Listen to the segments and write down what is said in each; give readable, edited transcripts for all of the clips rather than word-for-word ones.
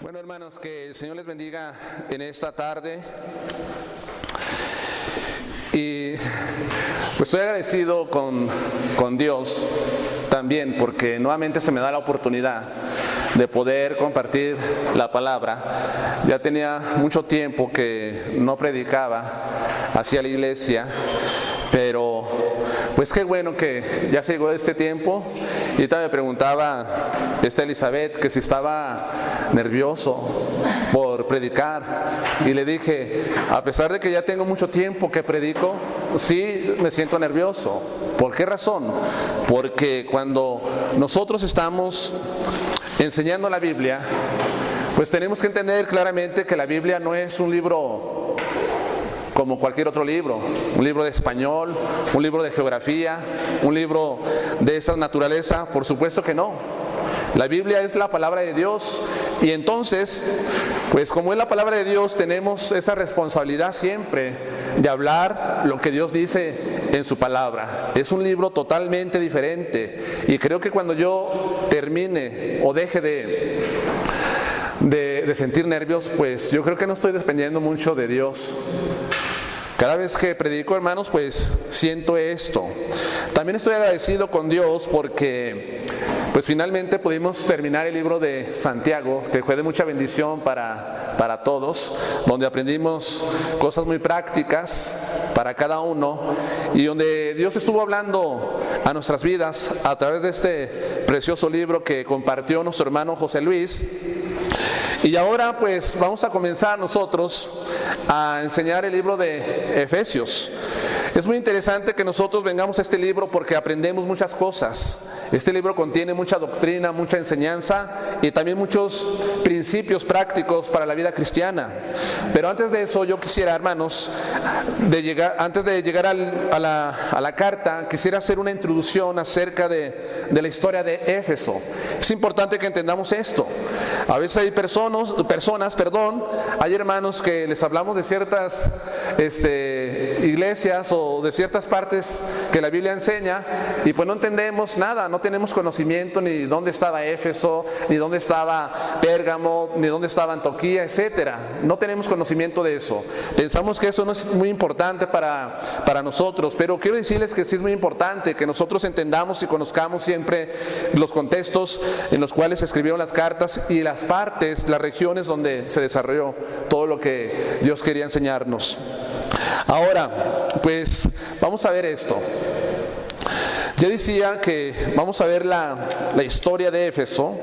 Bueno, hermanos, que el Señor les bendiga en esta tarde. Y pues estoy agradecido con Dios también, porque nuevamente se me da la oportunidad de poder compartir la palabra. Ya tenía mucho tiempo que no predicaba hacia la iglesia, pero pues qué bueno que ya se llegó este tiempo. Y ahorita me preguntaba Elizabeth que si estaba nervioso por predicar, y le dije, a pesar de que ya tengo mucho tiempo que predico, sí me siento nervioso. ¿Por qué razón? Porque cuando nosotros estamos enseñando la Biblia, pues tenemos que entender claramente que la Biblia no es un libro como cualquier otro libro, un libro de español, un libro de geografía, un libro de esa naturaleza. Por supuesto que no. La Biblia es la palabra de Dios, y entonces, pues como es la palabra de Dios, tenemos esa responsabilidad siempre de hablar lo que Dios dice en su palabra. Es un libro totalmente diferente, y creo que cuando yo termine o deje de sentir nervios, pues yo creo que no estoy dependiendo mucho de Dios. Cada vez que predico, hermanos, pues siento esto. También estoy agradecido con Dios porque pues finalmente pudimos terminar el libro de Santiago, que fue de mucha bendición para todos, donde aprendimos cosas muy prácticas para cada uno, y donde Dios estuvo hablando a nuestras vidas a través de este precioso libro que compartió nuestro hermano José Luis. Y ahora pues vamos a comenzar nosotros a enseñar el libro de Efesios. Es muy interesante que nosotros vengamos a este libro porque aprendemos muchas cosas. Este libro contiene mucha doctrina, mucha enseñanza y también muchos principios prácticos para la vida cristiana. Pero antes de eso, yo quisiera, hermanos, antes de llegar a la carta, quisiera hacer una introducción acerca de la historia de Éfeso. Es importante que entendamos esto. A veces hay personas, hay hermanos que les hablamos de ciertas iglesias o de ciertas partes que la Biblia enseña, y pues no entendemos nada, no tenemos conocimiento ni dónde estaba Éfeso, ni dónde estaba Pérgamo, ni dónde estaba Antioquía, etcétera. No tenemos conocimiento de eso. Pensamos que eso no es muy importante para nosotros, pero quiero decirles que sí es muy importante que nosotros entendamos y conozcamos siempre los contextos en los cuales se escribieron las cartas y las partes, las regiones donde se desarrolló todo lo que Dios quería enseñarnos. Ahora, pues vamos a ver esto. Ya decía que vamos a ver la historia de Éfeso,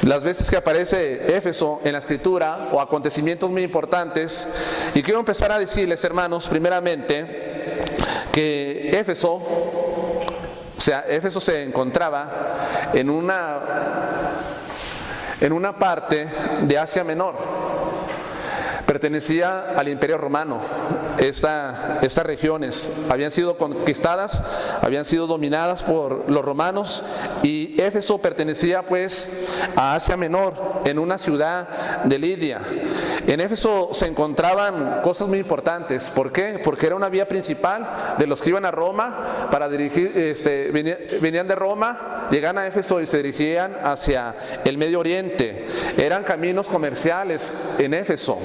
las veces que aparece Éfeso en la Escritura o acontecimientos muy importantes. Y quiero empezar a decirles, hermanos, primeramente, que Éfeso se encontraba en una parte de Asia Menor. Pertenecía al Imperio Romano. Estas regiones habían sido conquistadas, habían sido dominadas por los romanos, y Éfeso pertenecía pues a Asia Menor, en una ciudad de Lidia. En Éfeso se encontraban cosas muy importantes. ¿Por qué? Porque era una vía principal de los que iban a Roma para dirigir, venían de Roma, llegan a Éfeso y se dirigían hacia el Medio Oriente. Eran caminos comerciales en Éfeso.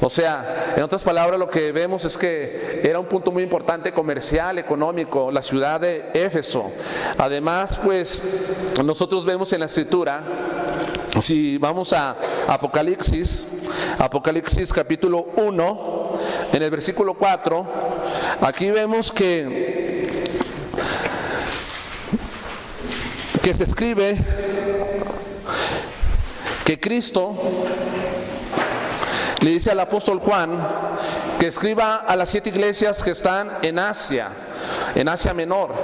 O sea, en otras palabras, lo que vemos es que era un punto muy importante comercial, económico, la ciudad de Éfeso. Además, pues, nosotros vemos en la Escritura, si vamos a Apocalipsis capítulo 1, en el versículo 4, aquí vemos que se escribe que Cristo le dice al apóstol Juan que escriba a las 7 iglesias que están en Asia Menor.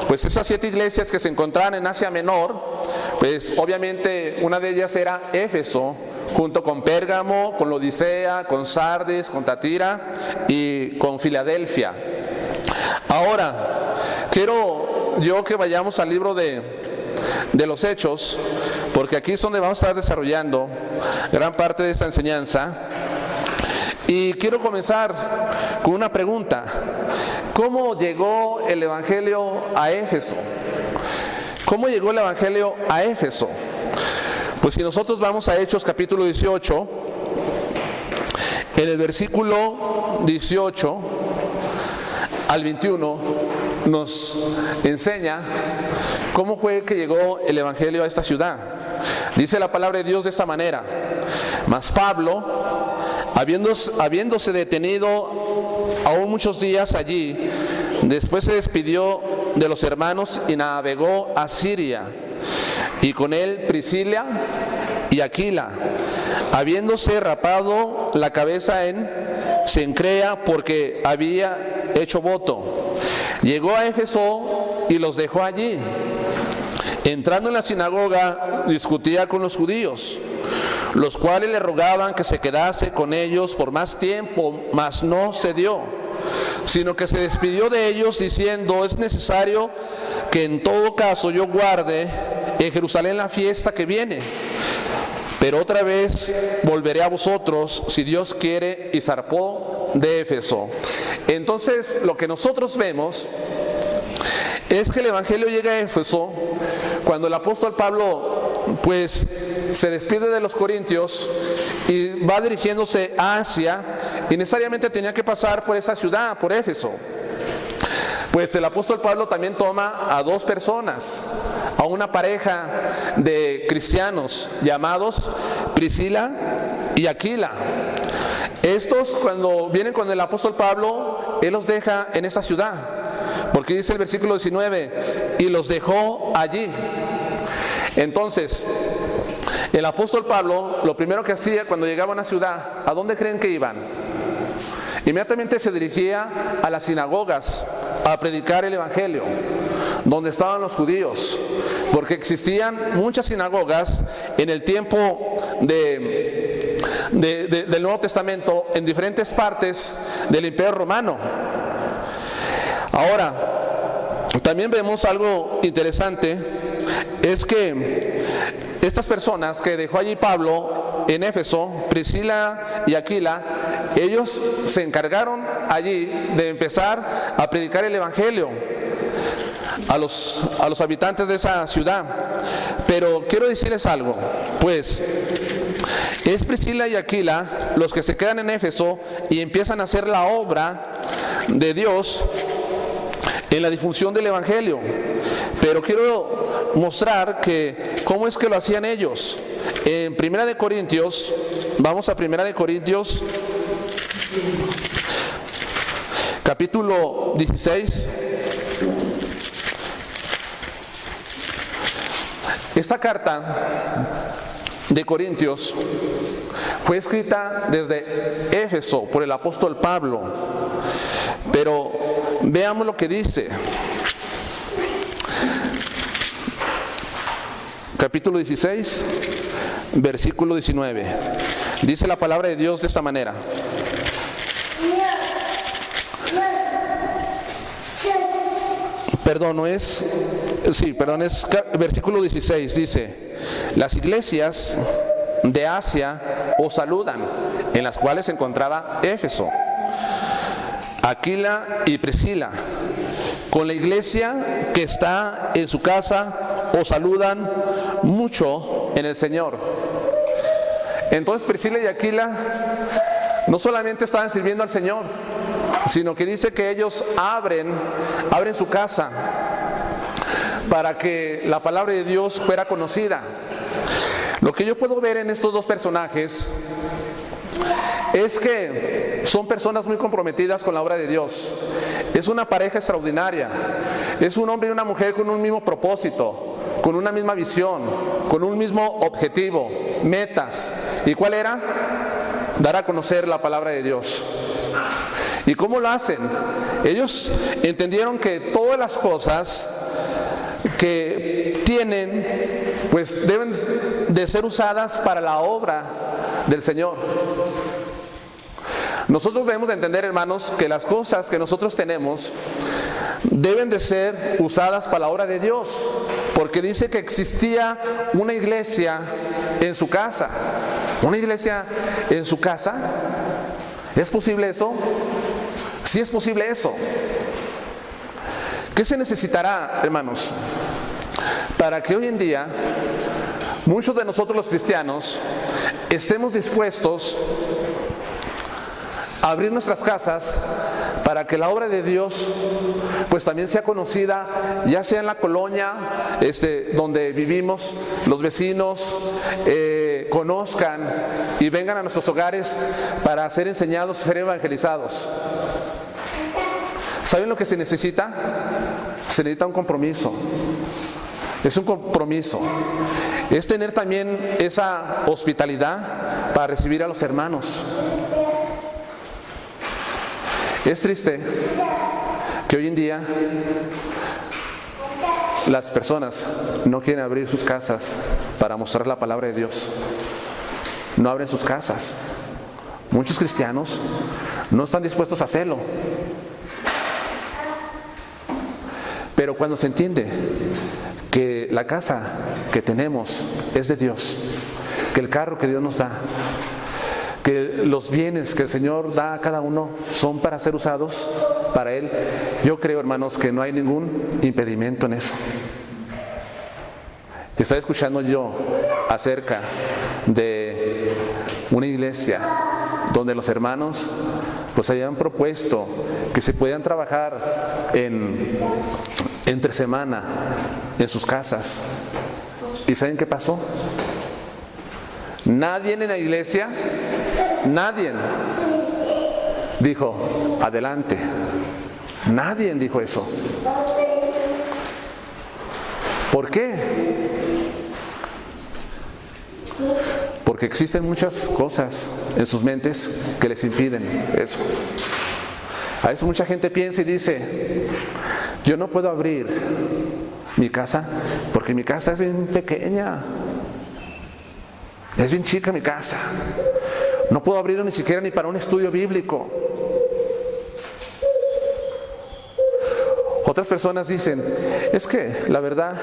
Pues esas 7 iglesias que se encontraban en Asia Menor, pues obviamente una de ellas era Éfeso, junto con Pérgamo, con Laodicea, con Sardis, con Tatira y con Filadelfia. Ahora, quiero yo que vayamos al libro de los Hechos, porque aquí es donde vamos a estar desarrollando gran parte de esta enseñanza. Y quiero comenzar con una pregunta. ¿Cómo llegó el Evangelio a Éfeso? ¿Cómo llegó el Evangelio a Éfeso? Pues si nosotros vamos a Hechos capítulo 18, en el versículo 18 al 21 nos enseña cómo fue que llegó el evangelio a esta ciudad. Dice la palabra de Dios de esta manera: mas Pablo, habiéndose detenido aún muchos días allí, después se despidió de los hermanos y navegó a Siria, y con él Priscila y Aquila, habiéndose rapado la cabeza en Cencrea porque había hecho voto. Llegó a Éfeso y los dejó allí. Entrando en la sinagoga, discutía con los judíos, los cuales le rogaban que se quedase con ellos por más tiempo, mas no cedió, sino que se despidió de ellos diciendo: es necesario que en todo caso yo guarde en Jerusalén la fiesta que viene, pero otra vez volveré a vosotros si Dios quiere, y zarpó de Éfeso. Entonces lo que nosotros vemos es que el evangelio llega a Éfeso cuando el apóstol Pablo pues se despide de los corintios y va dirigiéndose a Asia, y necesariamente tenía que pasar por esa ciudad, por Éfeso. Pues el apóstol Pablo también toma a dos personas, a una pareja de cristianos llamados Priscila y Aquila. Estos, cuando vienen con el apóstol Pablo, él los deja en esa ciudad, porque dice el versículo 19: y los dejó allí. Entonces, el apóstol Pablo, lo primero que hacía cuando llegaba a una ciudad, ¿a dónde creen que iban? Inmediatamente se dirigía a las sinagogas a predicar el evangelio, donde estaban los judíos, porque existían muchas sinagogas en el tiempo del Nuevo Testamento en diferentes partes del Imperio Romano. Ahora, también vemos algo interesante, es que estas personas que dejó allí Pablo en Éfeso, Priscila y Aquila, ellos se encargaron allí de empezar a predicar el evangelio a los habitantes de esa ciudad. Pero quiero decirles algo, pues es Priscila y Aquila los que se quedan en Éfeso y empiezan a hacer la obra de Dios en la difusión del evangelio. Pero quiero mostrar que cómo es que lo hacían ellos. En Primera de Corintios, vamos a Primera de Corintios, capítulo 16. Esta carta de Corintios fue escrita desde Éfeso por el apóstol Pablo, pero veamos lo que dice. Capítulo 16, versículo 19. Dice la palabra de Dios de esta manera: es versículo 16, dice: las iglesias de Asia os saludan, en las cuales se encontraba Éfeso, Aquila y Priscila. Con la iglesia que está en su casa os saludan mucho en el Señor. Entonces Priscila y Aquila no solamente estaban sirviendo al Señor, sino que dice que ellos abren su casa para que la palabra de Dios fuera conocida. Lo que yo puedo ver en estos dos personajes es que son personas muy comprometidas con la obra de Dios. Es una pareja extraordinaria. Es un hombre y una mujer con un mismo propósito, con una misma visión, con un mismo objetivo, metas. ¿Y cuál era? Dar a conocer la palabra de Dios. ¿Y cómo lo hacen? Ellos entendieron que todas las cosas que tienen, pues deben de ser usadas para la obra del Señor. Nosotros debemos de entender, hermanos, que las cosas que nosotros tenemos deben de ser usadas para la obra de Dios, porque dice que existía una iglesia en su casa. ¿Una iglesia en su casa? ¿Es posible eso? Sí, es posible eso. ¿Qué se necesitará, hermanos, para que hoy en día muchos de nosotros los cristianos estemos dispuestos a abrir nuestras casas para que la obra de Dios pues también sea conocida, ya sea en la colonia donde vivimos, los vecinos conozcan y vengan a nuestros hogares para ser enseñados y ser evangelizados. ¿Saben lo que se necesita? Se necesita un compromiso. Es un compromiso. Es tener también esa hospitalidad para recibir a los hermanos. Es triste que hoy en día las personas no quieren abrir sus casas para mostrar la palabra de Dios. No abren sus casas. Muchos cristianos no están dispuestos a hacerlo. Pero cuando se entiende que la casa que tenemos es de Dios, que el carro que Dios nos da, que los bienes que el Señor da a cada uno son para ser usados para Él, yo creo, hermanos, que no hay ningún impedimento en eso. Estoy escuchando yo acerca de una iglesia donde los hermanos pues hayan propuesto que se puedan trabajar entre semana en sus casas. ¿Y saben qué pasó? Nadie en la iglesia, nadie dijo, adelante. Nadie dijo eso. ¿Por qué? Porque existen muchas cosas en sus mentes que les impiden eso. A veces mucha gente piensa y dice, yo no puedo abrir mi casa porque mi casa es bien pequeña. Es bien chica mi casa. No puedo abrirlo ni siquiera ni para un estudio bíblico. Otras personas dicen, es que la verdad,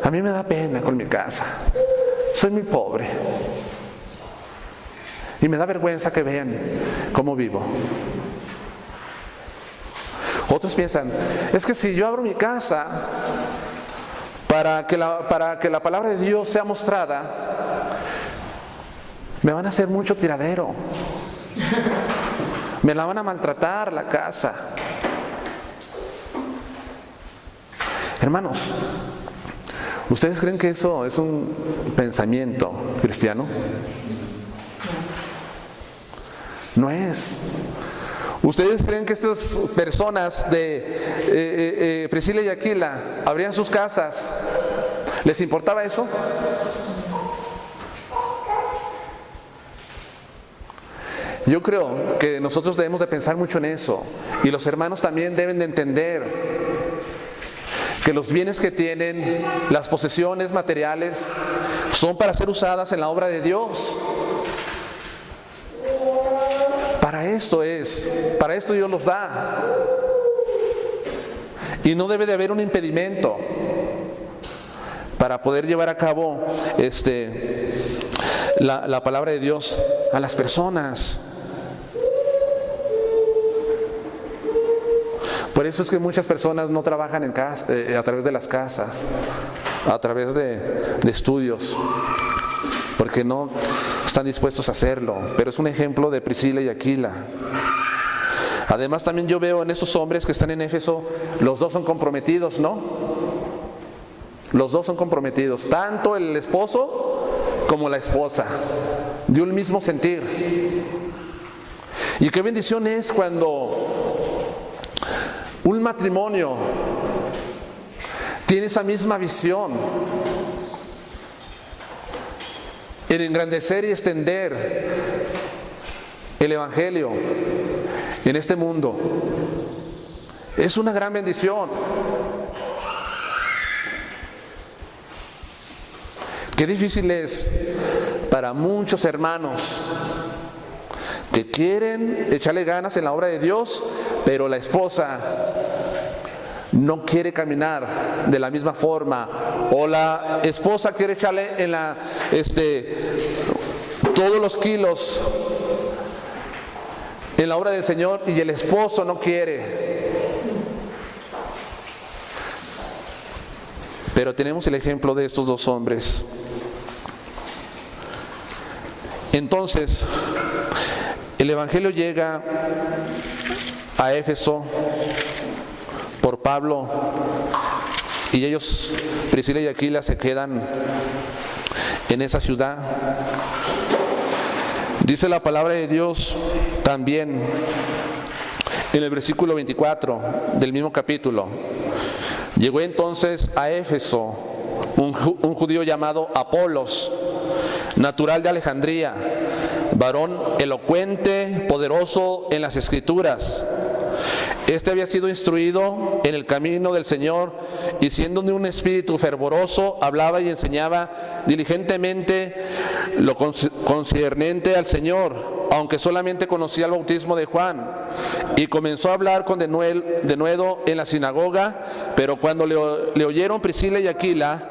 a mí me da pena con mi casa. Soy muy pobre. Y me da vergüenza que vean cómo vivo. Otros piensan, es que si yo abro mi casa para que la palabra de Dios sea mostrada, me van a hacer mucho tiradero. Me la van a maltratar la casa. Hermanos, ¿ustedes creen que eso es un pensamiento cristiano? No es. ¿Ustedes creen que estas personas de Priscila y Aquila abrían sus casas? ¿Les importaba eso? Yo creo que nosotros debemos de pensar mucho en eso, y los hermanos también deben de entender que los bienes que tienen, las posesiones materiales, son para ser usadas en la obra de Dios. Para esto Dios los da. Y no debe de haber un impedimento para poder llevar a cabo la palabra de Dios a las personas. Por eso es que muchas personas no trabajan en casa, a través de las casas, a través de estudios, porque no están dispuestos a hacerlo. Pero es un ejemplo de Priscila y Aquila. Además, también yo veo en estos hombres que están en Éfeso, los dos son comprometidos, ¿no? Los dos son comprometidos, tanto el esposo como la esposa, de un mismo sentir. Y qué bendición es cuando un matrimonio tiene esa misma visión en engrandecer y extender el Evangelio en este mundo. Es una gran bendición. Qué difícil es para muchos hermanos que quieren echarle ganas en la obra de Dios, pero la esposa no quiere caminar de la misma forma, o la esposa quiere echarle en todos los kilos en la obra del Señor, y el esposo no quiere. Pero tenemos el ejemplo de estos dos hombres. Entonces, el Evangelio llega a Éfeso por Pablo y ellos, Priscila y Aquila, se quedan en esa ciudad. Dice la palabra de Dios también en el versículo 24 del mismo capítulo: llegó entonces a Éfeso un judío llamado Apolos, natural de Alejandría, varón elocuente, poderoso en las Escrituras. Este había sido instruido en el camino del Señor y, siendo de un espíritu fervoroso, hablaba y enseñaba diligentemente lo concerniente al Señor, aunque solamente conocía el bautismo de Juan. Y comenzó a hablar con denuedo en la sinagoga, pero cuando le oyeron Priscila y Aquila,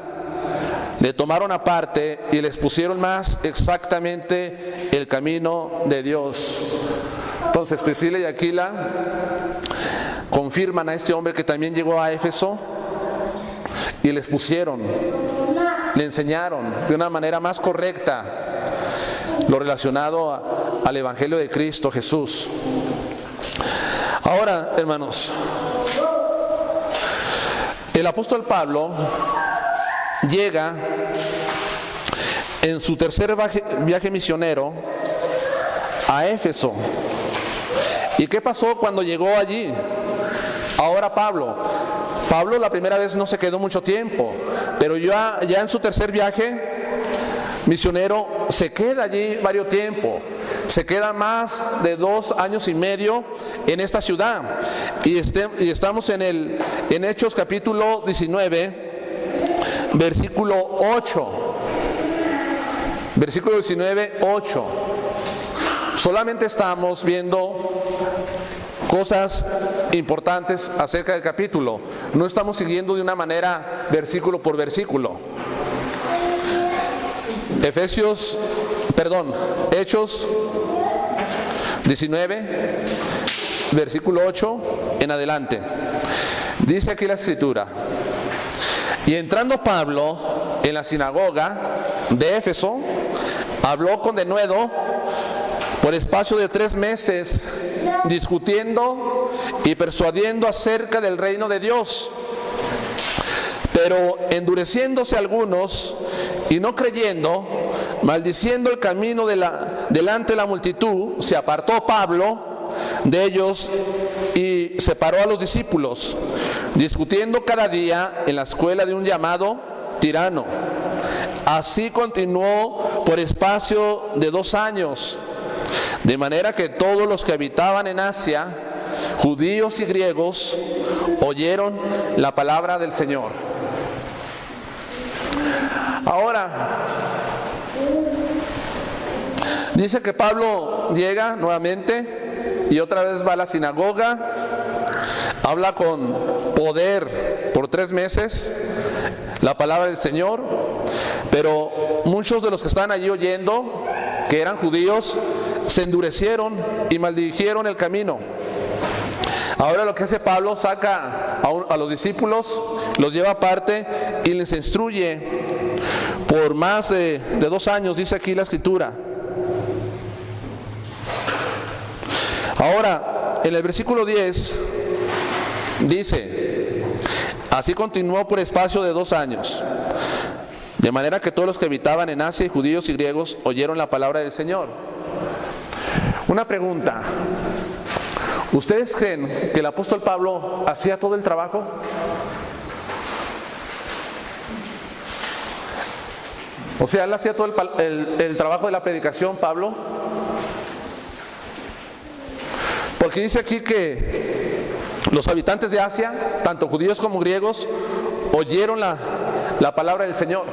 le tomaron aparte y les pusieron más exactamente el camino de Dios. Entonces Priscila y Aquila confirman a este hombre que también llegó a Éfeso y les pusieron, le enseñaron de una manera más correcta lo relacionado al Evangelio de Cristo Jesús. Ahora, hermanos, el apóstol Pablo llega en su tercer viaje misionero a Éfeso. ¿Y qué pasó cuando llegó allí? Ahora Pablo la primera vez no se quedó mucho tiempo, pero ya en su tercer viaje misionero se queda allí varios tiempo. Se queda más de 2 años y medio en esta ciudad. Y estamos en Hechos capítulo 19, versículo 8. Versículo 19, 8. Solamente estamos viendo cosas importantes acerca del capítulo. No estamos siguiendo de una manera versículo por versículo. Hechos 19, versículo 8 en adelante. Dice aquí la escritura: y entrando Pablo en la sinagoga de Éfeso, habló con denuedo por espacio de 3 meses, discutiendo y persuadiendo acerca del reino de Dios. Pero endureciéndose algunos y no creyendo, maldiciendo el camino delante de la multitud, se apartó Pablo de ellos y separó a los discípulos, discutiendo cada día en la escuela de un llamado Tirano. Así continuó por espacio de 2 años, de manera que todos los que habitaban en Asia, judíos y griegos, oyeron la palabra del Señor. Ahora, dice que Pablo llega nuevamente y otra vez va a la sinagoga, habla con poder por 3 meses la palabra del Señor, pero muchos de los que estaban allí oyendo, que eran judíos, se endurecieron y maldijeron el camino. Ahora lo que hace Pablo, saca a los discípulos, los lleva aparte y les instruye por más de 2 años, dice aquí la escritura. Ahora, en el versículo 10 dice: así continuó por espacio de 2 años, de manera que todos los que habitaban en Asia, judíos y griegos, oyeron la palabra del Señor. Una pregunta: ¿ustedes creen que el apóstol Pablo hacía todo el trabajo? O sea, ¿él hacía todo el trabajo de la predicación, Pablo? Porque dice aquí que los habitantes de Asia, tanto judíos como griegos, oyeron la palabra del Señor.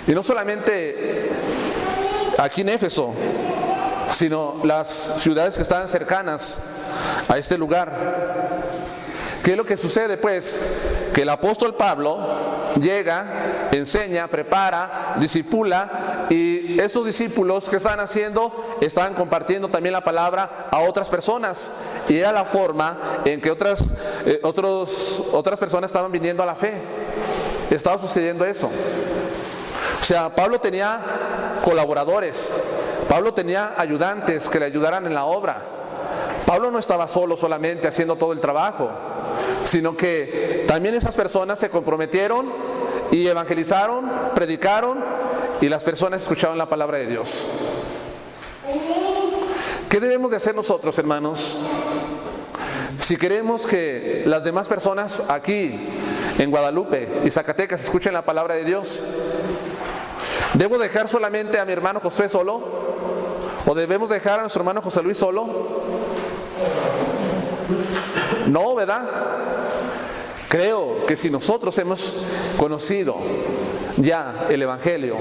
Y no solamente aquí en Éfeso, sino las ciudades que estaban cercanas a este lugar. ¿Qué es lo que sucede? Pues que el apóstol Pablo llega, enseña, prepara, discipula, y estos discípulos, ¿qué estaban haciendo? Estaban compartiendo también la palabra a otras personas, y era la forma en que otras personas estaban viniendo a la fe. Estaba sucediendo eso. O sea, Pablo tenía colaboradores. Pablo tenía ayudantes que le ayudaran en la obra. Pablo no estaba solamente haciendo todo el trabajo, sino que también esas personas se comprometieron y evangelizaron, predicaron, y las personas escucharon la palabra de Dios. ¿Qué debemos de hacer nosotros, hermanos? Si queremos que las demás personas aquí en Guadalupe y Zacatecas escuchen la palabra de Dios, ¿debo dejar solamente a mi hermano José solo? ¿O debemos dejar a nuestro hermano José Luis solo? No, ¿verdad? Creo que si nosotros hemos conocido ya el Evangelio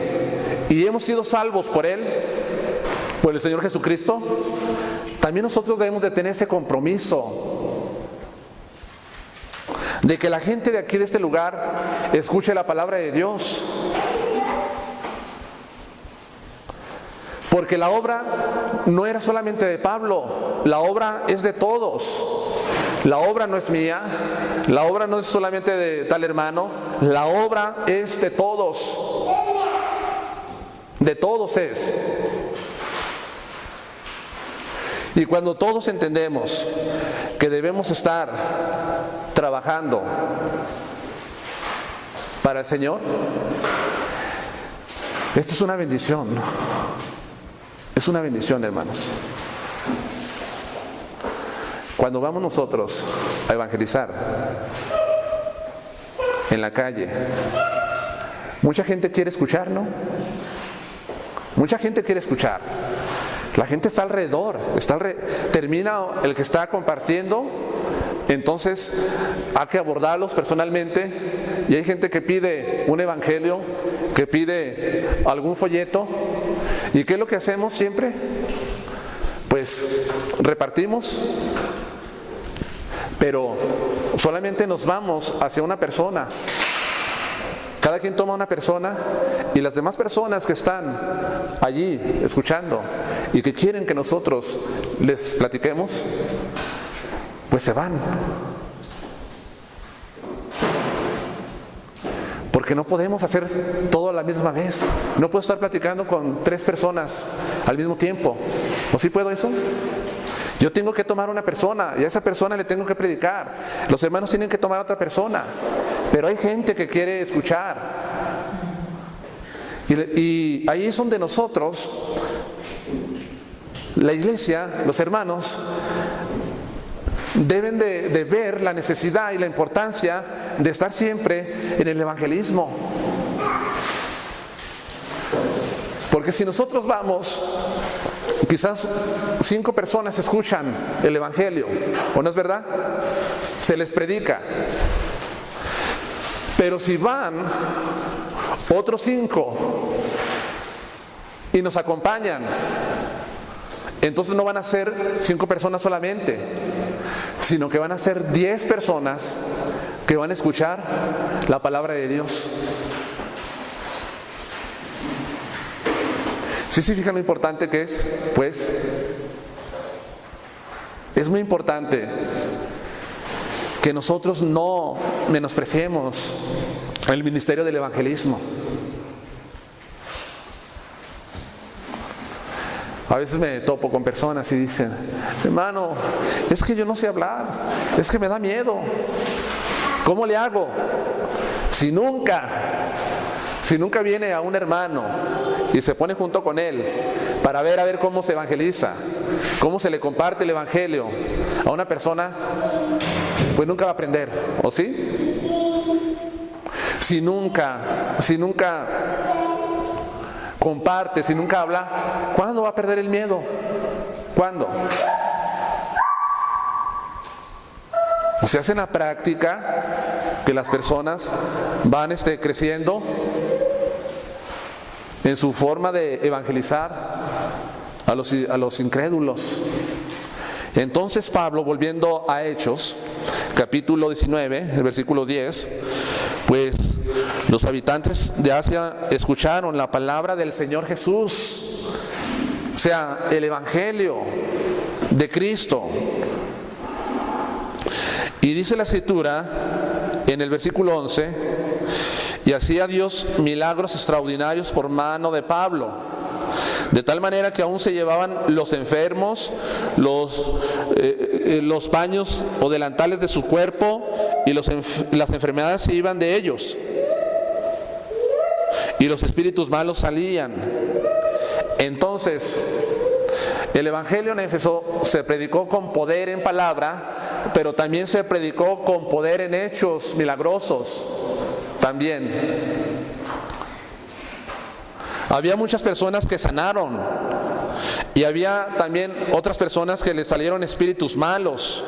y hemos sido salvos por Él, por el Señor Jesucristo, también nosotros debemos de tener ese compromiso de que la gente de aquí, de este lugar, escuche la palabra de Dios. Porque la obra no era solamente de Pablo, la obra es de todos. La obra no es mía, la obra no es solamente de tal hermano, la obra es de todos. De todos es. Y cuando todos entendemos que debemos estar trabajando para el Señor, esto es una bendición. Es una bendición, hermanos. Cuando vamos nosotros a evangelizar en la calle, mucha gente quiere escuchar, ¿no? Mucha gente quiere escuchar. La gente está alrededor, termina el que está compartiendo, entonces hay que abordarlos personalmente, y hay gente que pide un evangelio, que pide algún folleto. ¿Y qué es lo que hacemos siempre? Pues repartimos, pero solamente nos vamos hacia una persona. Cada quien toma una persona, y las demás personas que están allí escuchando y que quieren que nosotros les platiquemos, pues se van. Porque no podemos hacer todo a la misma vez. No puedo estar platicando con 3 personas al mismo tiempo. ¿O sí puedo eso? Yo tengo que tomar una persona y a esa persona le tengo que predicar. Los hermanos tienen que tomar a otra persona. Pero hay gente que quiere escuchar. Y ahí es donde nosotros, la iglesia, los hermanos, deben de ver la necesidad y la importancia de estar siempre en el evangelismo. Porque si nosotros vamos, quizás 5 personas escuchan el evangelio, ¿o no es verdad? Se les predica. Pero si van otros 5 y nos acompañan, entonces no van a ser 5 personas solamente, sino que van a ser 10 personas que van a escuchar la palabra de Dios. ¿Sí se fijan lo importante que es? Pues es muy importante que nosotros no menospreciemos el ministerio del evangelismo. A veces me topo con personas y dicen: hermano, es que yo no sé hablar, es que me da miedo. ¿Cómo le hago? Si nunca viene a un hermano y se pone junto con él para ver cómo se evangeliza, cómo se le comparte el evangelio a una persona, pues nunca va a aprender, ¿o sí? Si nunca comparte, si nunca habla, ¿cuándo va a perder el miedo? ¿Cuándo? Se hace en la práctica que las personas van creciendo en su forma de evangelizar a los incrédulos. Entonces Pablo, volviendo a Hechos, capítulo 19, el versículo 10, pues los habitantes de Asia escucharon la palabra del Señor Jesús, o sea, el evangelio de Cristo. Y dice la Escritura en el versículo 11: y hacía Dios milagros extraordinarios por mano de Pablo, de tal manera que aún se llevaban los enfermos, los paños o delantales de su cuerpo, y las enfermedades se iban de ellos, y los espíritus malos salían. Entonces, el evangelio en Éfeso se predicó con poder en palabra, pero también se predicó con poder en hechos milagrosos. También había muchas personas que sanaron, y había también otras personas que les salieron espíritus malos,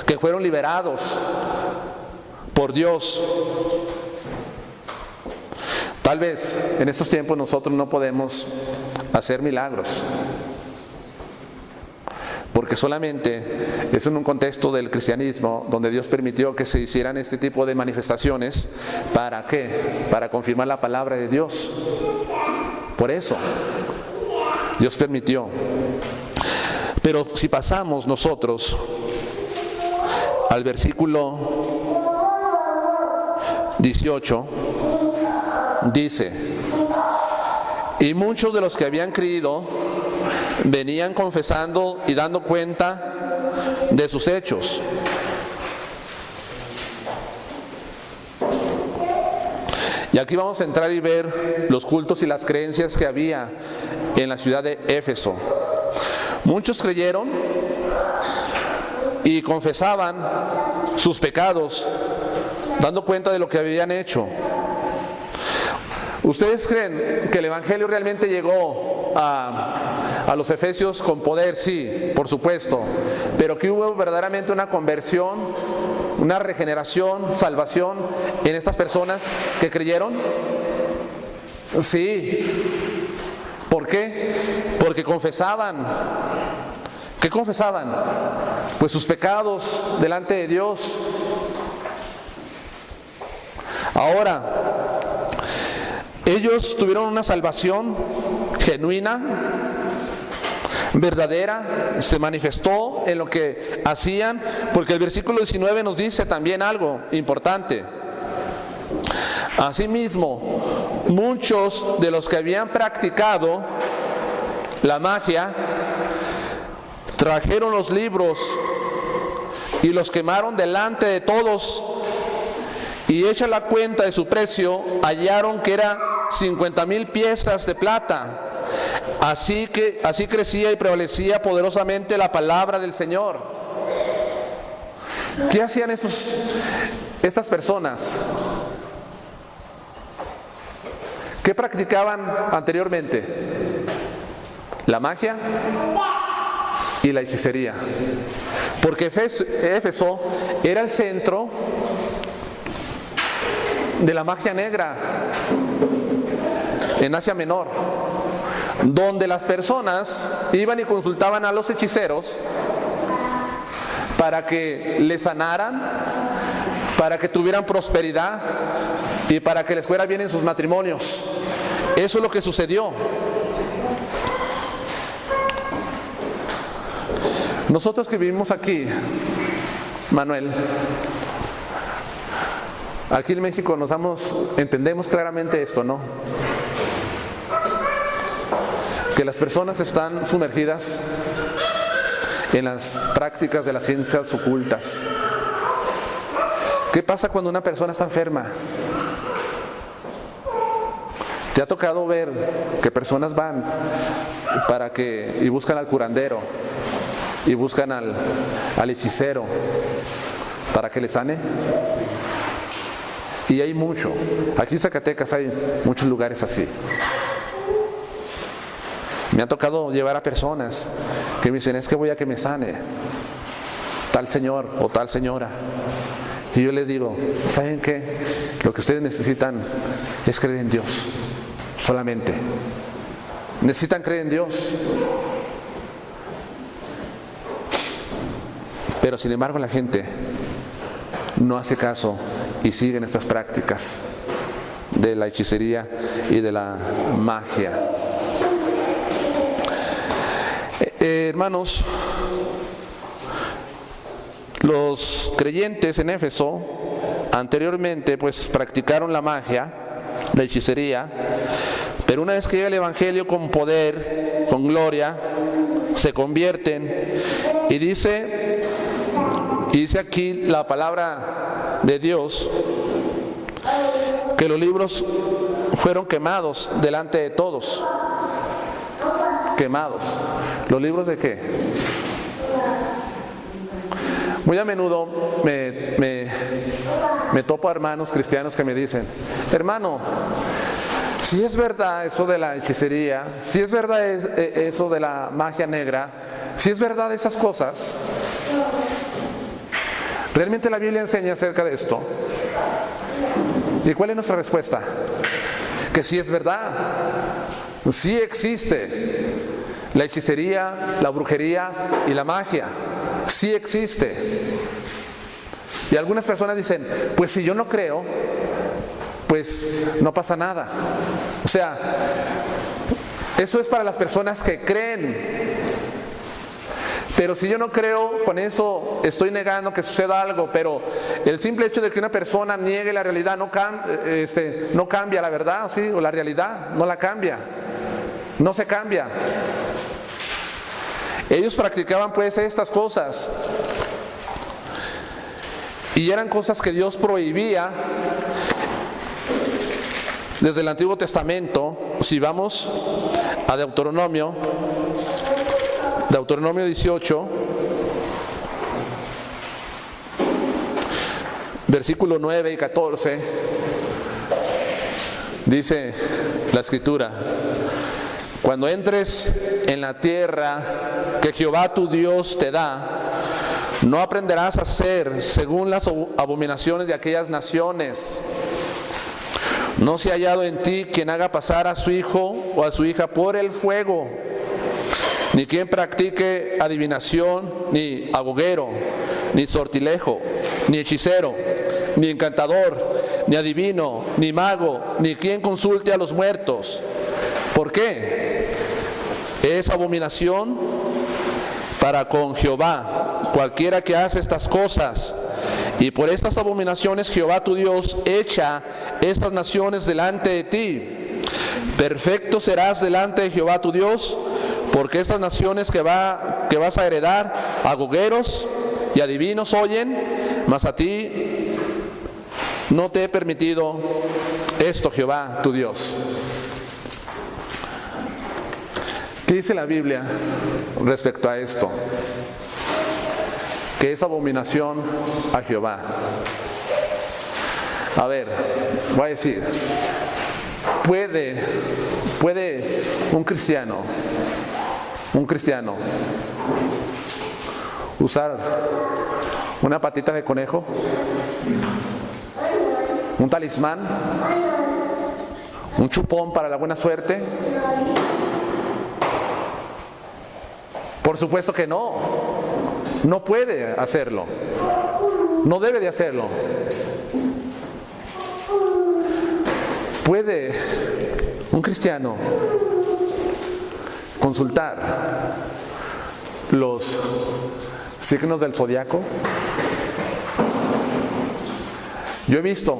que fueron liberados por Dios. Tal vez en estos tiempos nosotros no podemos hacer milagros, porque solamente es en un contexto del cristianismo donde Dios permitió que se hicieran este tipo de manifestaciones. ¿Para qué? Para confirmar la palabra de Dios. Por eso Dios permitió. Pero si pasamos nosotros al versículo 18, dice: y muchos de los que habían creído venían confesando y dando cuenta de sus hechos. Y aquí vamos a entrar y ver los cultos y las creencias que había en la ciudad de Éfeso. Muchos creyeron y confesaban sus pecados, dando cuenta de lo que habían hecho. ¿Ustedes creen que el evangelio realmente llegó a los efesios con poder? Sí, por supuesto. Pero que hubo verdaderamente una conversión, una regeneración, salvación en estas personas que creyeron. Sí. ¿Por qué? Porque confesaban. ¿Qué confesaban? Pues sus pecados delante de Dios. Ahora, ellos tuvieron una salvación genuina, verdadera, se manifestó en lo que hacían, porque el versículo 19 nos dice también algo importante. Asimismo, muchos de los que habían practicado la magia trajeron los libros y los quemaron delante de todos, y hecha la cuenta de su precio, hallaron que era 50,000 piezas de plata. Así crecía y prevalecía poderosamente la palabra del Señor. ¿Qué hacían estas personas? ¿Qué practicaban anteriormente? La magia y la hechicería. Porque Éfeso era el centro de la magia negra en Asia Menor, donde las personas iban y consultaban a los hechiceros para que les sanaran, para que tuvieran prosperidad y para que les fuera bien en sus matrimonios. Eso es lo que sucedió. Nosotros que vivimos aquí, Manuel, aquí en México entendemos claramente esto, ¿no? Que las personas están sumergidas en las prácticas de las ciencias ocultas. ¿Qué pasa cuando una persona está enferma? ¿Te ha tocado ver que personas van y buscan al curandero y buscan al hechicero para que les sane? Y hay mucho. Aquí en Zacatecas hay muchos lugares así. Me ha tocado llevar a personas que me dicen: es que voy a que me sane tal señor o tal señora. Y yo les digo: ¿saben qué? Lo que ustedes necesitan es creer en Dios. Solamente necesitan creer en Dios. Pero sin embargo la gente no hace caso y siguen estas prácticas de la hechicería y de la magia. Hermanos, los creyentes en Éfeso anteriormente pues practicaron la magia, la hechicería, Pero una vez que llega el Evangelio con poder, con gloria, se convierten. Y dice aquí la palabra de Dios que los libros fueron quemados delante de todos. Quemados. ¿Los libros de qué? Muy a menudo me topo a hermanos cristianos que me dicen: hermano, si es verdad eso de la hechicería, si es verdad eso de la magia negra, si es verdad esas cosas, ¿realmente la Biblia enseña acerca de esto? ¿Y cuál es nuestra respuesta? Que sí es verdad, sí existe la hechicería, la brujería y la magia, sí existe. Y algunas personas dicen: pues si yo no creo, pues no pasa nada. O sea, eso es para las personas que creen. Pero si yo no creo, con eso estoy negando que suceda algo. Pero el simple hecho de que una persona niegue la realidad no cambia la verdad, ¿sí? O la realidad no la cambia, no se cambia. Ellos practicaban pues estas cosas, y eran cosas que Dios prohibía desde el Antiguo Testamento. Si vamos a Deuteronomio 18, versículo 9 y 14, dice la Escritura: cuando entres en la tierra que Jehová tu Dios te da, no aprenderás a hacer según las abominaciones de aquellas naciones. No se ha hallado en ti quien haga pasar a su hijo o a su hija por el fuego, ni quien practique adivinación, ni agorero, ni sortilejo, ni hechicero, ni encantador, ni adivino, ni mago, ni quien consulte a los muertos. ¿Por qué? Es abominación para con Jehová cualquiera que hace estas cosas. Y por estas abominaciones Jehová tu Dios echa estas naciones delante de ti. Perfecto serás delante de Jehová tu Dios, porque estas naciones que vas a heredar, agoreros y adivinos oyen, mas a ti no te he permitido esto, Jehová tu Dios. ¿Qué dice la Biblia respecto a esto? Que es abominación a Jehová. A ver, voy a decir, ¿puede un cristiano usar una patita de conejo, un talismán, un chupón para la buena suerte? Por supuesto que no puede hacerlo, no debe de hacerlo. ¿Puede un cristiano consultar los signos del zodiaco? Yo he visto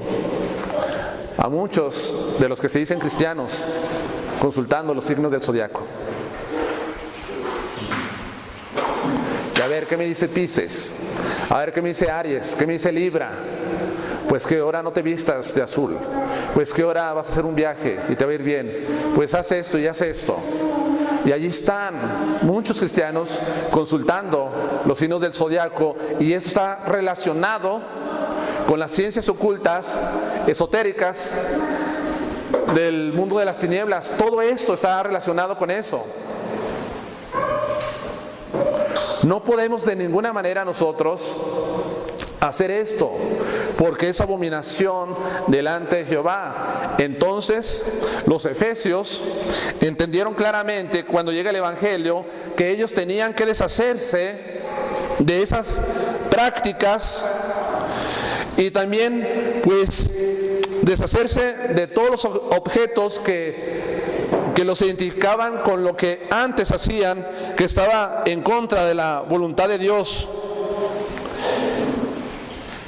a muchos de los que se dicen cristianos consultando los signos del zodiaco. Y a ver qué me dice Piscis, a ver qué me dice Aries, qué me dice Libra. Pues que ahora no te vistas de azul, pues que ahora vas a hacer un viaje y te va a ir bien, pues haz esto y haz esto. Y allí están muchos cristianos consultando los signos del zodiaco, y eso está relacionado con las ciencias ocultas, esotéricas del mundo de las tinieblas. Todo esto está relacionado con eso. No podemos de ninguna manera nosotros hacer esto, porque es abominación delante de Jehová. Entonces los efesios entendieron claramente cuando llega el Evangelio que ellos tenían que deshacerse de esas prácticas, y también pues deshacerse de todos los objetos que los identificaban con lo que antes hacían, que estaba en contra de la voluntad de Dios.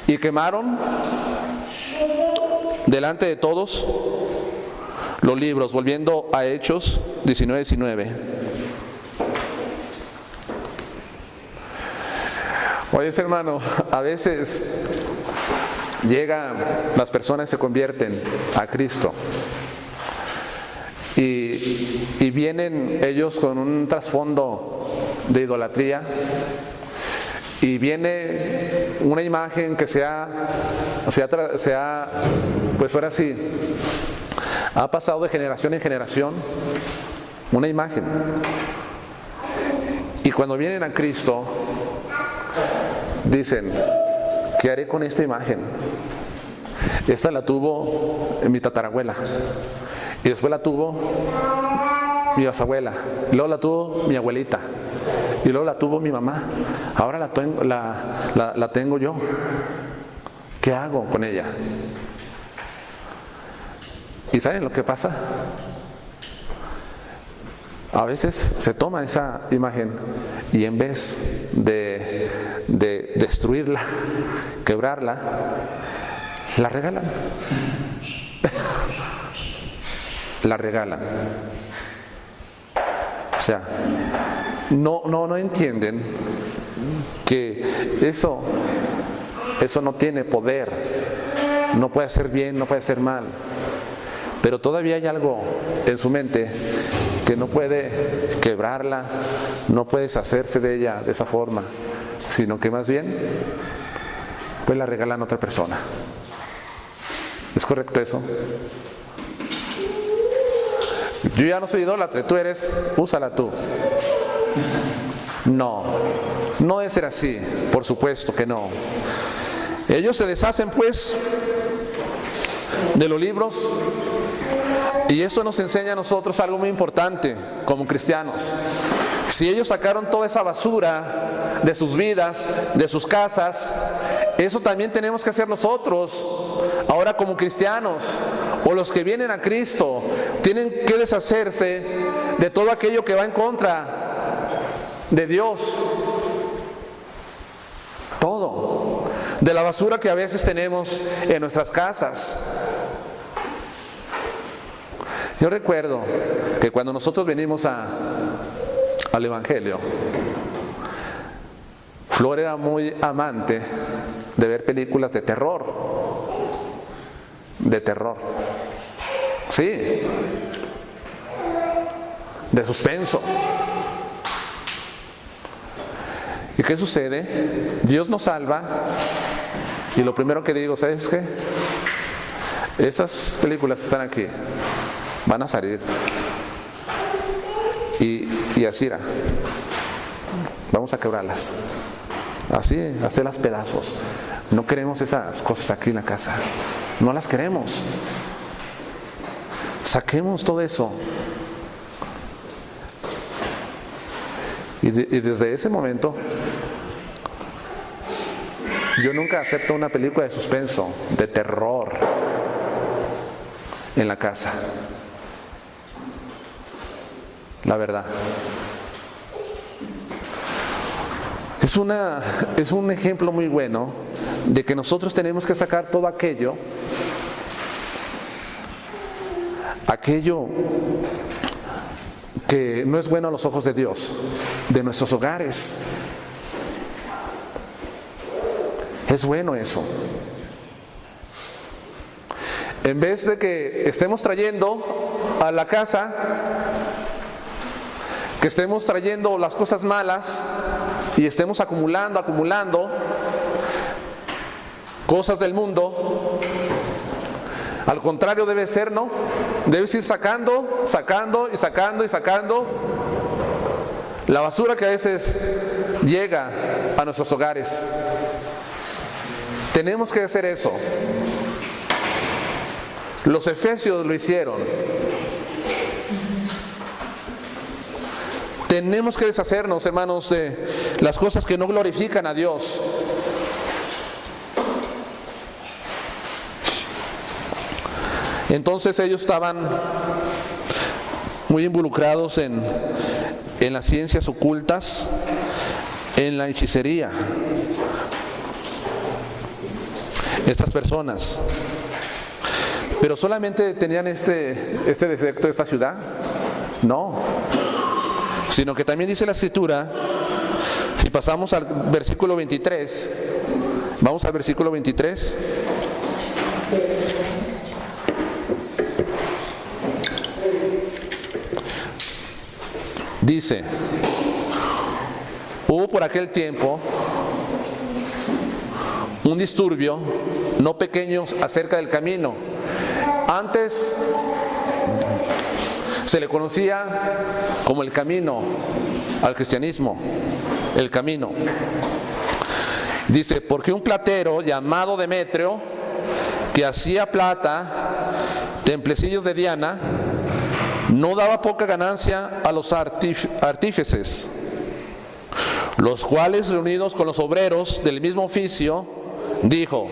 Y quemaron delante de todos los libros, volviendo a Hechos 19:19. Oye, hermano, a veces las personas se convierten a Cristo y vienen ellos con un trasfondo de idolatría, y viene una imagen que pues ahora sí, ha pasado de generación en generación, una imagen. Y cuando vienen a Cristo, dicen, ¿qué haré con esta imagen? Esta la tuvo mi tatarabuela, y después la tuvo mi bisabuela, y luego la tuvo mi abuelita, y luego la tuvo mi mamá. Ahora la tengo yo. ¿Qué hago con ella? ¿Y saben lo que pasa? A veces se toma esa imagen y en vez de destruirla, quebrarla, la regalan. La regalan. O sea, no entienden que eso no tiene poder, no puede hacer bien, no puede hacer mal, pero todavía hay algo en su mente que no puede quebrarla, no puede deshacerse de ella de esa forma, sino que más bien pues la regalan a otra persona. ¿Es correcto eso? Yo ya no soy idólatra, tú eres, úsala tú. No debe ser así, por supuesto que no. Ellos se deshacen pues de los libros, y esto nos enseña a nosotros algo muy importante como cristianos. Si ellos sacaron toda esa basura de sus vidas, de sus casas, eso también tenemos que hacer nosotros ahora como cristianos, o los que vienen a Cristo. Tienen que deshacerse de todo aquello que va en contra de Dios. Todo. De la basura que a veces tenemos en nuestras casas. Yo recuerdo que cuando nosotros venimos al Evangelio, Flor era muy amante de ver películas de terror. De terror. Sí. De suspenso. ¿Y qué sucede? Dios nos salva, y lo primero que digo, ¿sabes qué? Esas películas que están aquí van a salir, y así era. Vamos a quebrarlas, así, hacerlas pedazos. No queremos esas cosas aquí en la casa, no las queremos. Saquemos todo eso. Y desde ese momento yo nunca acepto una película de suspenso, de terror en la casa. La verdad. Es un ejemplo muy bueno de que nosotros tenemos que sacar todo aquello que no es bueno a los ojos de Dios, de nuestros hogares. Es bueno eso. En vez de que estemos trayendo a la casa, que estemos trayendo las cosas malas y estemos acumulando cosas del mundo, al contrario debe ser, ¿no? Debes ir sacando la basura que a veces llega a nuestros hogares. Tenemos que hacer eso. Los efesios lo hicieron. Tenemos que deshacernos, hermanos, de las cosas que no glorifican a Dios. Entonces ellos estaban muy involucrados en las ciencias ocultas, en la hechicería. Estas personas. Pero solamente tenían este defecto esta ciudad. No, sino que también dice la Escritura, si pasamos al versículo 23, vamos al versículo 23. Dice, hubo por aquel tiempo un disturbio no pequeño acerca del camino. Antes se le conocía como el camino al cristianismo, el camino. Dice, porque un platero llamado Demetrio, que hacía plata, templecillos de Diana, no daba poca ganancia a los artífices, los cuales, reunidos con los obreros del mismo oficio, dijo,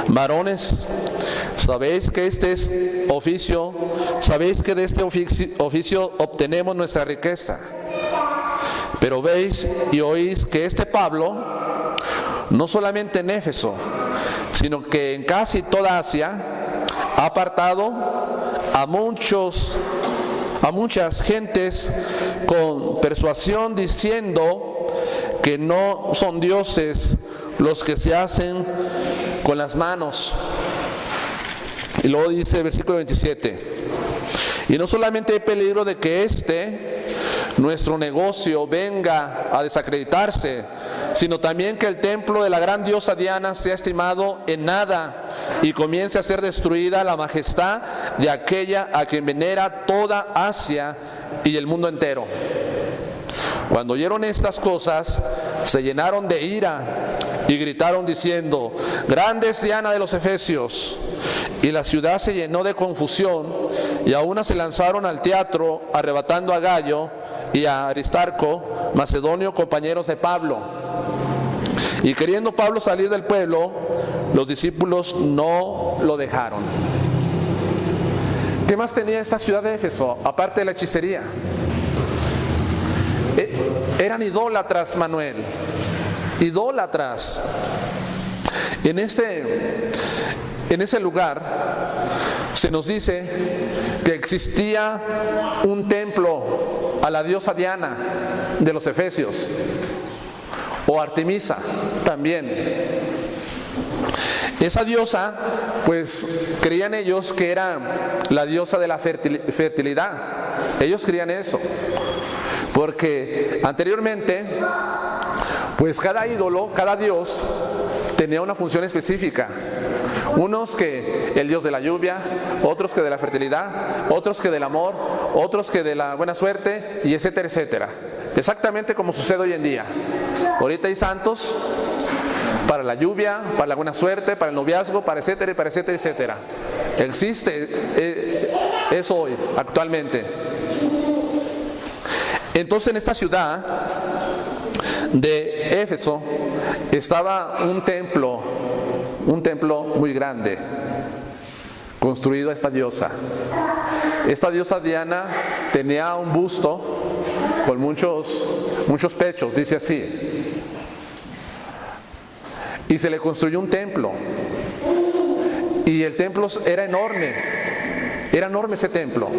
varones, sabéis que de este oficio obtenemos nuestra riqueza. Pero veis y oís que este Pablo, no solamente en Éfeso, sino que en casi toda Asia, ha apartado a muchas gentes con persuasión, diciendo que no son dioses los que se hacen con las manos. Y luego dice el versículo 27, y no solamente hay peligro de que nuestro negocio venga a desacreditarse, sino también que el templo de la gran diosa Diana sea estimado en nada y comience a ser destruida la majestad de aquella a quien venera toda Asia y el mundo entero. Cuando oyeron estas cosas, se llenaron de ira y gritaron diciendo, grande es Diana de los Efesios. Y la ciudad se llenó de confusión, y a una se lanzaron al teatro, arrebatando a Gallo y a Aristarco, macedonio, compañeros de Pablo. Y queriendo Pablo salir del pueblo, los discípulos no lo dejaron. ¿Qué más tenía esta ciudad de Éfeso, aparte de la hechicería? Eran idólatras, Manuel. Idólatras. En ese lugar se nos dice que existía un templo a la diosa Diana de los Efesios, o Artemisa también. Esa diosa, pues creían ellos que era la diosa de la fertilidad. Ellos creían eso, porque anteriormente, pues cada ídolo, cada dios tenía una función específica. Unos que el dios de la lluvia, otros que de la fertilidad, otros que del amor, otros que de la buena suerte, y etcétera, etcétera. Exactamente como sucede hoy en día. Ahorita hay santos para la lluvia, para la buena suerte, para el noviazgo, para etcétera, para etcétera, etcétera. Existe eso hoy, actualmente. Entonces en esta ciudad de Éfeso estaba un templo muy grande, construido a esta diosa. Esta diosa Diana tenía un busto con muchos pechos, dice así. Y se le construyó un templo. Y el templo era enorme ese templo.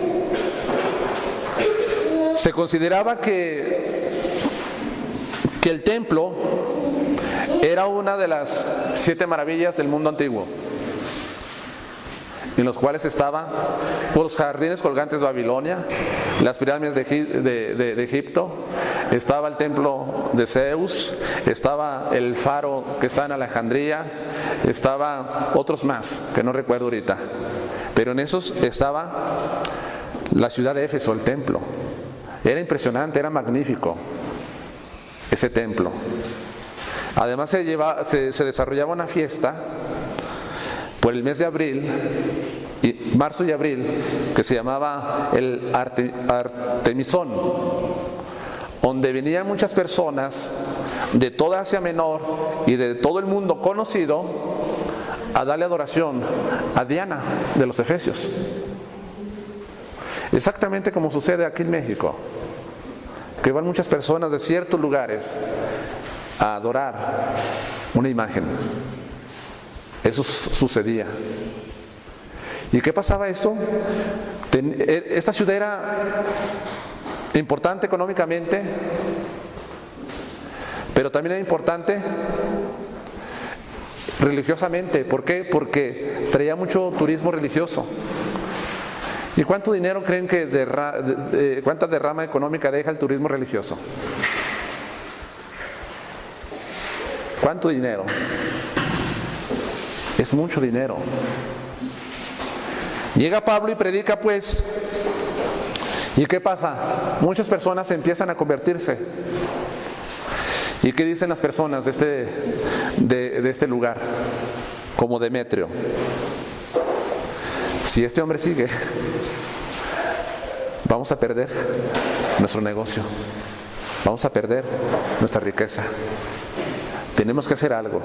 Se consideraba que el templo era una de las 7 maravillas del mundo antiguo, en los cuales estaban los jardines colgantes de Babilonia, las pirámides de Egipto, estaba el templo de Zeus, estaba el faro que está en Alejandría, estaba otros más que no recuerdo ahorita, pero en esos estaba la ciudad de Éfeso, el templo. Era impresionante, era magnífico ese templo. Además se desarrollaba una fiesta por el mes de abril, marzo y abril, que se llamaba el Artemisón, donde venían muchas personas de toda Asia Menor y de todo el mundo conocido a darle adoración a Diana de los Efesios. Exactamente como sucede aquí en México, que van muchas personas de ciertos lugares a adorar una imagen. Eso sucedía. ¿Y qué pasaba esto? Esta ciudad era importante económicamente, pero también era importante religiosamente. ¿Por qué? Porque traía mucho turismo religioso. ¿Y cuánto dinero creen que cuánta derrama económica deja el turismo religioso? ¿Cuánto dinero? Es mucho dinero. Llega Pablo y predica, pues. ¿Y qué pasa? Muchas personas empiezan a convertirse. ¿Y qué dicen las personas de este lugar? Como Demetrio: si este hombre sigue, vamos a perder nuestro negocio, vamos a perder nuestra riqueza. Tenemos que hacer algo.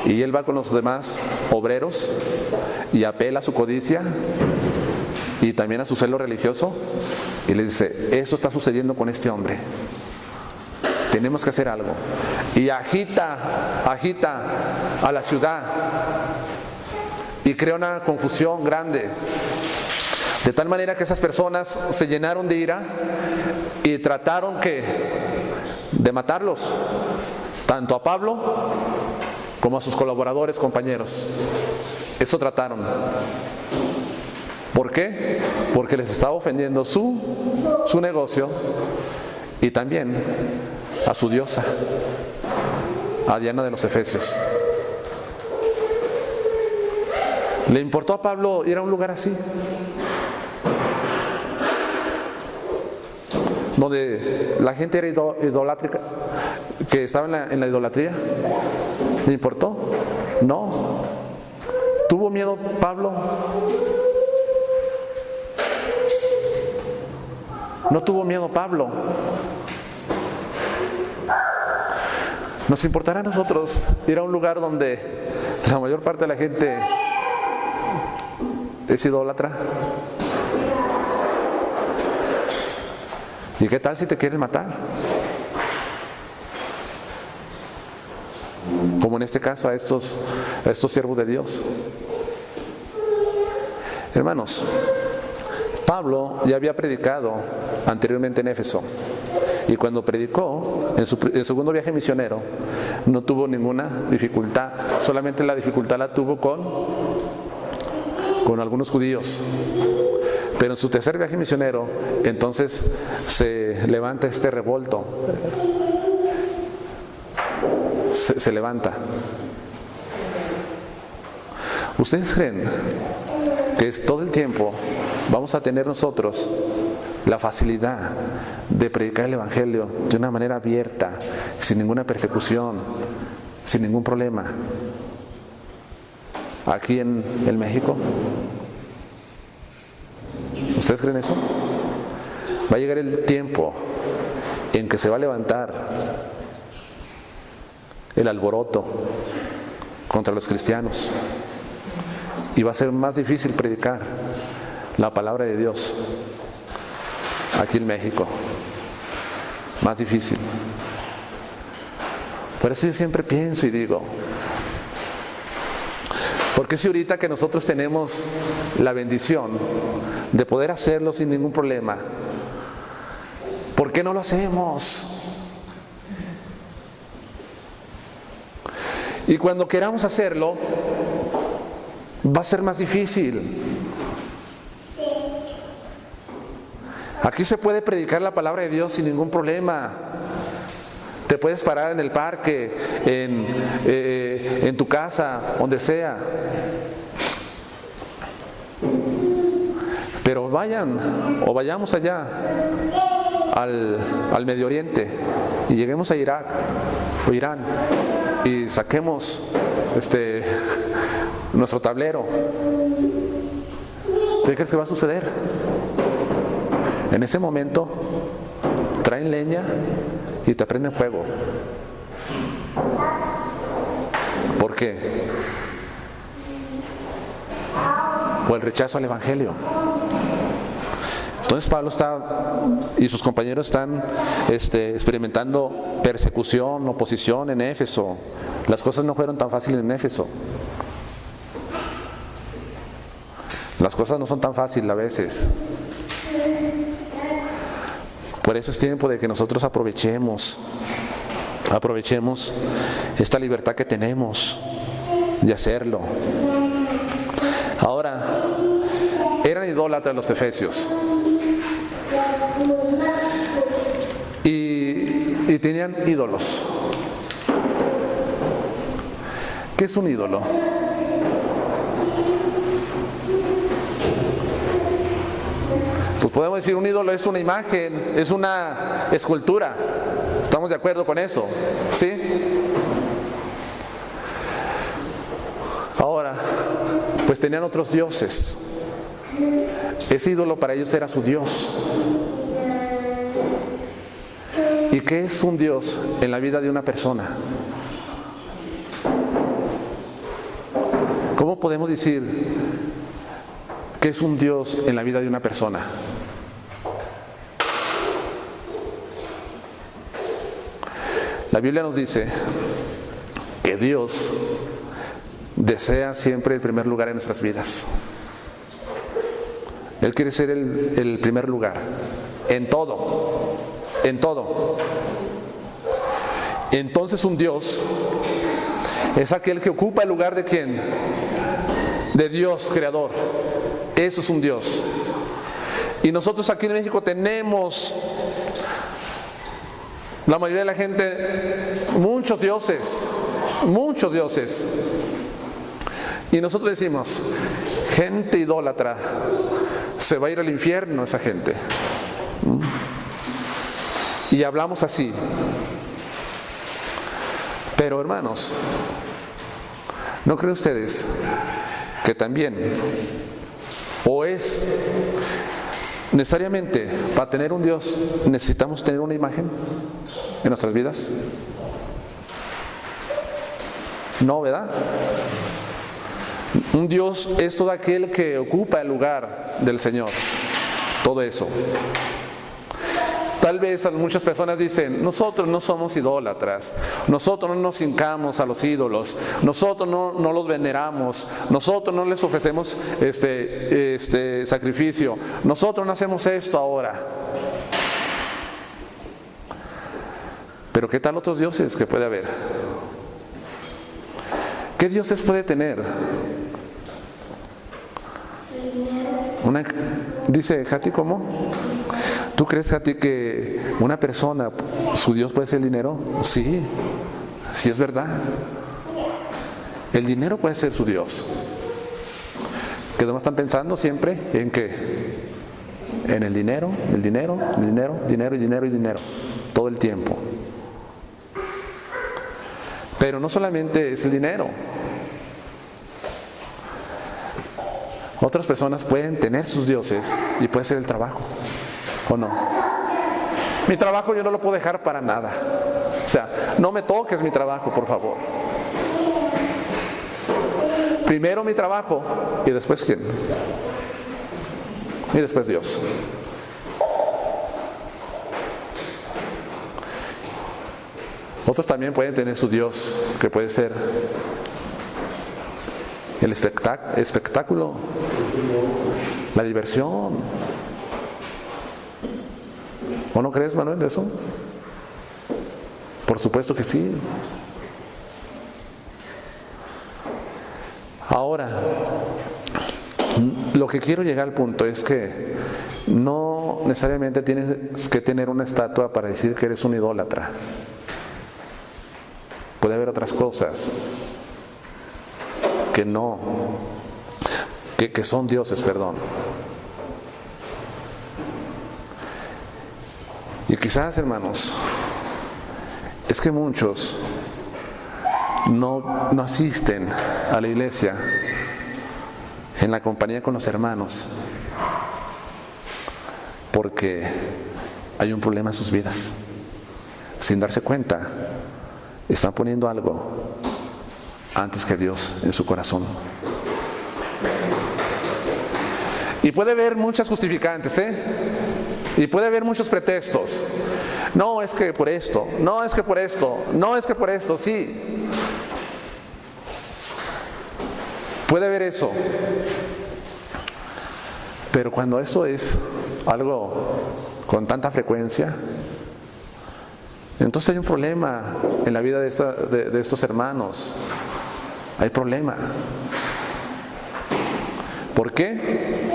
Y él va con los demás obreros y apela a su codicia y también a su celo religioso y le dice: esto está sucediendo con este hombre, tenemos que hacer algo. Y agita a la ciudad y crea una confusión grande, de tal manera que esas personas se llenaron de ira y trataron de matarlos, tanto a Pablo como a sus colaboradores, compañeros. Eso trataron. ¿Por qué? Porque les estaba ofendiendo su negocio y también a su diosa, a Diana de los Efesios. ¿Le importó a Pablo ir a un lugar así? Donde la gente era idolátrica, que estaba en la idolatría. ¿Le importó? No. ¿Tuvo miedo Pablo? No tuvo miedo Pablo. ¿Nos importará a nosotros ir a un lugar donde la mayor parte de la gente es idólatra? ¿Y qué tal si te quieren matar? Como en este caso a estos siervos de Dios. Hermanos, Pablo ya había predicado anteriormente en Éfeso, y cuando predicó en su segundo viaje misionero no tuvo ninguna dificultad. Solamente la dificultad la tuvo con algunos judíos. Pero en su tercer viaje misionero, entonces se levanta este revolto. Se levanta. ¿Ustedes creen que todo el tiempo vamos a tener nosotros la facilidad de predicar el Evangelio de una manera abierta, sin ninguna persecución, sin ningún problema, aquí en México? ¿Ustedes creen eso? Va a llegar el tiempo en que se va a levantar el alboroto contra los cristianos y va a ser más difícil predicar la palabra de Dios aquí en México. Más difícil. Por eso yo siempre pienso y digo: ¿por qué si ahorita que nosotros tenemos la bendición de poder hacerlo sin ningún problema, por qué no lo hacemos? Y cuando queramos hacerlo, va a ser más difícil. Aquí se puede predicar la palabra de Dios sin ningún problema. Te puedes parar en el parque, en tu casa, donde sea. Pero vayamos allá al Medio Oriente y lleguemos a Irak o Irán y saquemos nuestro tablero. ¿Qué crees que va a suceder? En ese momento traen leña y te prenden fuego. ¿Por qué? Por el rechazo al Evangelio. Entonces Pablo y sus compañeros están experimentando persecución, oposición en Éfeso. Las cosas no fueron tan fáciles en Éfeso. Las cosas no son tan fáciles a veces. Por eso es tiempo de que nosotros aprovechemos esta libertad que tenemos de hacerlo. Ahora, eran idólatras los efesios y tenían ídolos. ¿Qué es un ídolo? Pues podemos decir, un ídolo es una imagen, es una escultura. ¿Estamos de acuerdo con eso? ¿Sí? Ahora, pues tenían otros dioses. Ese ídolo para ellos era su Dios. ¿Y qué es un Dios en la vida de una persona? ¿Cómo podemos decir que es un Dios en la vida de una persona? La Biblia nos dice que Dios desea siempre el primer lugar en nuestras vidas. Él quiere ser el primer lugar en todo, en todo. Entonces un Dios es aquel que ocupa el lugar de ¿quién? De Dios creador. Eso es un Dios. Y nosotros aquí en México tenemos, la mayoría de la gente, muchos dioses. Y nosotros decimos, gente idólatra, se va a ir al infierno esa gente. Y hablamos así. Pero hermanos, ¿no creen ustedes que también, o es necesariamente para tener un Dios necesitamos tener una imagen en nuestras vidas? No, ¿verdad? Un Dios es todo aquel que ocupa el lugar del Señor. Todo eso. Tal vez muchas personas dicen, nosotros no somos idólatras, nosotros no nos hincamos a los ídolos, nosotros no los veneramos, nosotros no les ofrecemos sacrificio, nosotros no hacemos esto ahora. Pero ¿qué tal otros dioses que puede haber? ¿Qué dioses puede tener? Dice Jati, ¿cómo? ¿Tú crees, Jati, que una persona, su Dios puede ser el dinero? Sí, sí es verdad. El dinero puede ser su Dios. ¿Qué no están pensando siempre? ¿En qué? En el dinero, dinero y dinero, todo el tiempo. Pero no solamente es el dinero. Otras personas pueden tener sus dioses y puede ser el trabajo, ¿o no? Mi trabajo yo no lo puedo dejar para nada. O sea, no me toques mi trabajo, por favor. Primero mi trabajo y después ¿quién? Y después Dios. Otros también pueden tener su Dios, que puede ser el espectáculo, la diversión. ¿O no crees, Manuel, de eso? Por supuesto que sí. Ahora, lo que quiero llegar al punto es que no necesariamente tienes que tener una estatua para decir que eres un idólatra. Puede haber otras cosas que no, que son dioses, perdón. Y quizás, hermanos, es que muchos no asisten a la iglesia en la compañía con los hermanos porque hay un problema en sus vidas. Sin darse cuenta, están poniendo algo antes que Dios en su corazón. Y puede haber muchas justificantes, y puede haber muchos pretextos. No, es que por esto, no es que por esto, no es que por esto, sí. Puede haber eso. Pero cuando esto es algo con tanta frecuencia, entonces hay un problema en la vida de estos hermanos. Hay problema. ¿Por qué?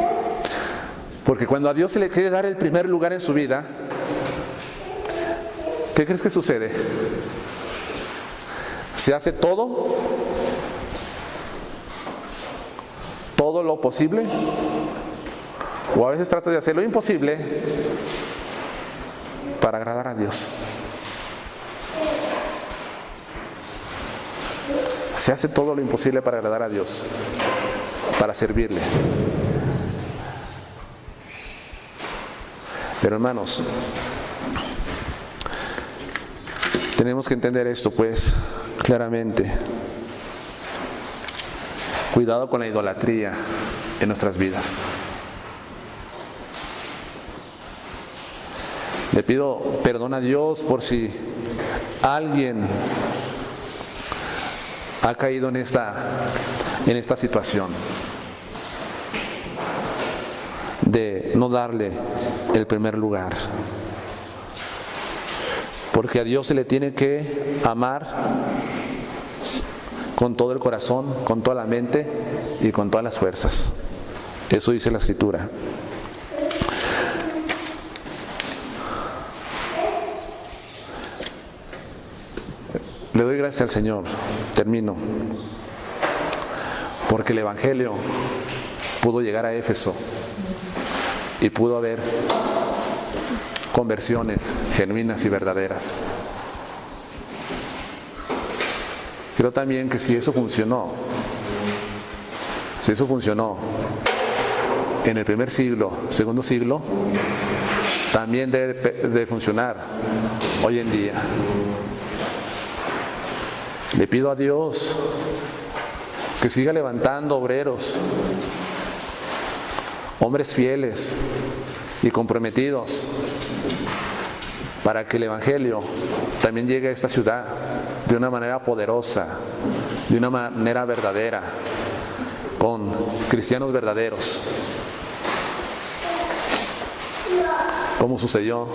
Porque cuando a Dios se le quiere dar el primer lugar en su vida, ¿qué crees que sucede? Se hace todo lo posible, o a veces trata de hacer lo imposible para agradar a Dios. Se hace todo lo imposible para agradar a Dios, para servirle. Pero hermanos, tenemos que entender esto pues claramente. Cuidado con la idolatría en nuestras vidas. Le pido perdón a Dios por si alguien ha caído en esta situación de no darle el primer lugar. Porque a Dios se le tiene que amar con todo el corazón, con toda la mente y con todas las fuerzas. Eso dice la Escritura. Le doy gracias al Señor, termino, porque el Evangelio pudo llegar a Éfeso y pudo haber conversiones genuinas y verdaderas. Creo también que si eso funcionó en el primer siglo, segundo siglo, también debe funcionar hoy en día. Le pido a Dios que siga levantando obreros, hombres fieles y comprometidos, para que el Evangelio también llegue a esta ciudad de una manera poderosa, de una manera verdadera, con cristianos verdaderos, como sucedió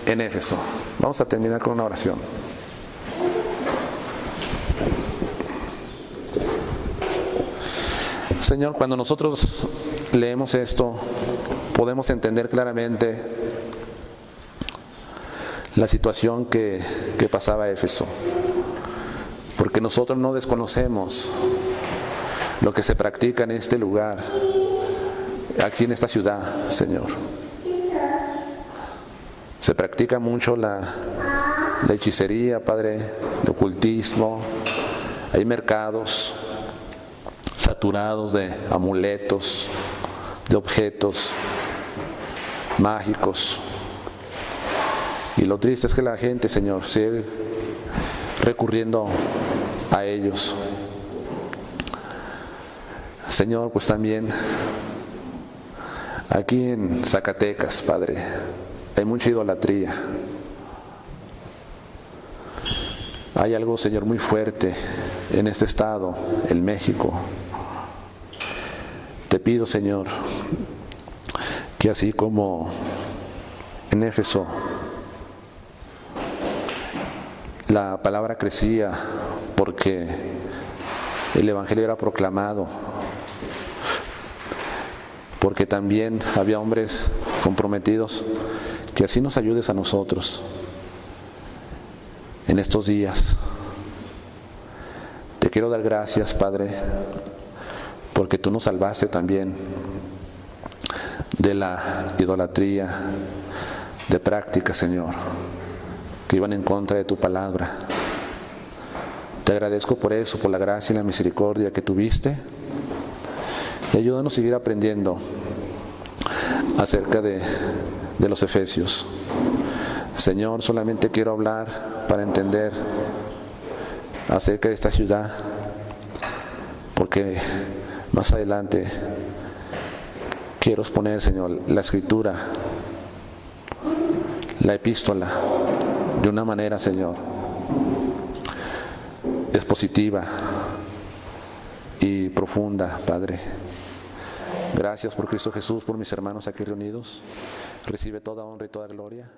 en Éfeso. Vamos a terminar con una oración. Señor, cuando nosotros leemos esto, podemos entender claramente la situación que pasaba Éfeso, porque nosotros no desconocemos lo que se practica en este lugar, aquí en esta ciudad, Señor. Se practica mucho la hechicería, Padre, el ocultismo. Hay mercados saturados de amuletos, de objetos mágicos. Y lo triste es que la gente, Señor, sigue recurriendo a ellos. Señor, pues también aquí en Zacatecas, Padre, hay mucha idolatría. Hay algo, Señor, muy fuerte en este estado, en México. Te pido, Señor, que así como en Éfeso la palabra crecía porque el Evangelio era proclamado, porque también había hombres comprometidos, que así nos ayudes a nosotros en estos días. Te quiero dar gracias, Padre, porque tú nos salvaste también de la idolatría, de prácticas, Señor, que iban en contra de tu palabra. Te agradezco por eso, por la gracia y la misericordia que tuviste, y ayúdanos a seguir aprendiendo acerca de los Efesios. Señor, solamente quiero hablar para entender acerca de esta ciudad, porque más adelante quiero exponer, Señor, la Escritura, la epístola, de una manera, Señor, expositiva y profunda, Padre. Gracias por Cristo Jesús, por mis hermanos aquí reunidos. Recibe toda honra y toda gloria.